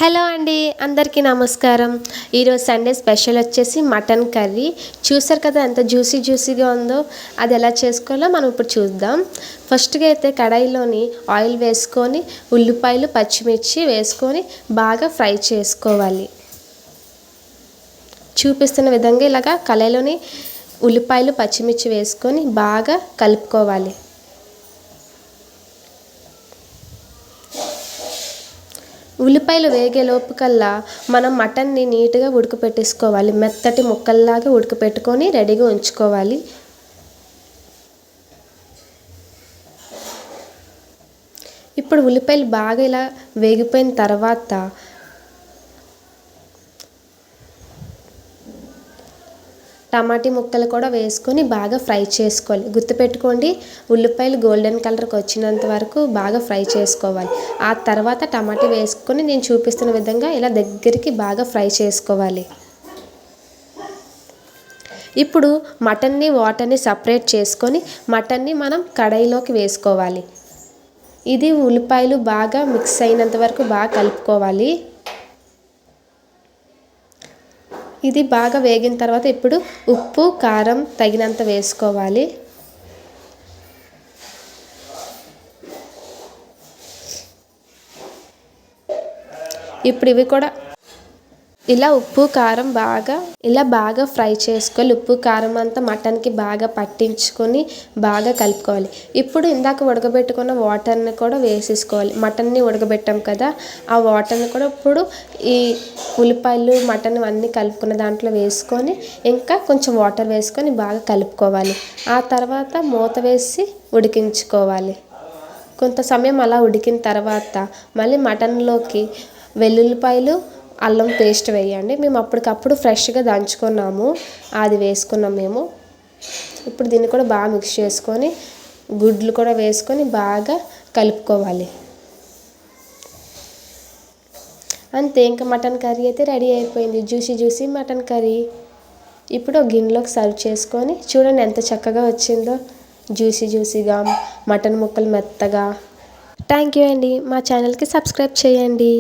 Hello అండి, అందరికీ నమస్కారం. ఈరోజు సండే స్పెషల్ వచ్చేసి మటన్ కర్రీ. చూసారు కదా ఎంత జ్యూసీగా ఉందో. అది ఎలా చేసుకోవాలో మనం ఇప్పుడు చూద్దాం. ఫస్ట్గా అయితే కడాయిలోని ఆయిల్ వేసుకొని ఉల్లిపాయలు పచ్చిమిర్చి వేసుకొని బాగా ఫ్రై చేసుకోవాలి. చూపిస్తున్న విధంగా ఇలాగా కడాయిలోని ఉల్లిపాయలు పచ్చిమిర్చి వేసుకొని బాగా కలుపుకోవాలి. ఉల్లిపాయలు వేగేలోపు కల్లా మనం మటన్ని నీట్గా ఉడకపెట్టేసుకోవాలి. మెత్తటి ముక్కల్లాగా ఉడకపెట్టుకొని రెడీగా ఉంచుకోవాలి. ఇప్పుడు ఉల్లిపాయలు బాగా ఇలా వేగిపోయిన తర్వాత టమాటీ ముక్కలు కూడా వేసుకొని బాగా ఫ్రై చేసుకోవాలి. గుర్తుపెట్టుకోండి, ఉల్లిపాయలు గోల్డెన్ కలర్కి వచ్చినంత వరకు బాగా ఫ్రై చేసుకోవాలి. ఆ తర్వాత టమాటీ వేసుకొని నేను చూపిస్తున్న విధంగా ఇలా దగ్గరికి బాగా ఫ్రై చేసుకోవాలి. ఇప్పుడు మటన్ని వాటర్ని సపరేట్ చేసుకొని మటన్ని మనం కడాయిలోకి వేసుకోవాలి. ఇది ఉల్లిపాయలు బాగా మిక్స్ అయినంత వరకు బాగా కలుపుకోవాలి. ఇది బాగా వేగిన తర్వాత ఇప్పుడు ఉప్పు కారం తగినంత వేసుకోవాలి. ఇప్పుడు ఇవి కూడా ఇలా ఉప్పు కారం బాగా ఫ్రై చేసుకోవాలి. ఉప్పు కారం అంతా మటన్కి బాగా పట్టించుకొని బాగా కలుపుకోవాలి. ఇప్పుడు ఇందాక ఉడకబెట్టుకున్న వాటర్ని కూడా వేసేసుకోవాలి. మటన్ని ఉడకబెట్టాం కదా, ఆ వాటర్ని కూడా ఇప్పుడు ఈ ఉల్లిపాయలు మటన్ అన్నీ కలుపుకున్న దాంట్లో వేసుకొని ఇంకా కొంచెం వాటర్ వేసుకొని బాగా కలుపుకోవాలి. ఆ తర్వాత మూత వేసి ఉడికించుకోవాలి. కొంత సమయం అలా ఉడికిన తర్వాత మళ్ళీ మటన్లోకి వెల్లుల్లిపాయలు అల్లం పేస్ట్ వేయండి. మేము అప్పటికప్పుడు ఫ్రెష్గా దంచుకున్నాము, అది వేసుకున్నాం మేము. ఇప్పుడు దీన్ని కూడా బాగా మిక్స్ చేసుకొని గుడ్లు కూడా వేసుకొని బాగా కలుపుకోవాలి. అంతే, ఇంకా మటన్ కర్రీ అయితే రెడీ అయిపోయింది. Juicy mutton curry. ఇప్పుడు ఒక గిన్నెలోకి సర్వ్ చేసుకొని చూడండి ఎంత చక్కగా వచ్చిందో. జ్యూసీగా మటన్ ముక్కలు మెత్తగా. థ్యాంక్ యూ అండి. మా ఛానల్కి సబ్స్క్రైబ్ చేయండి.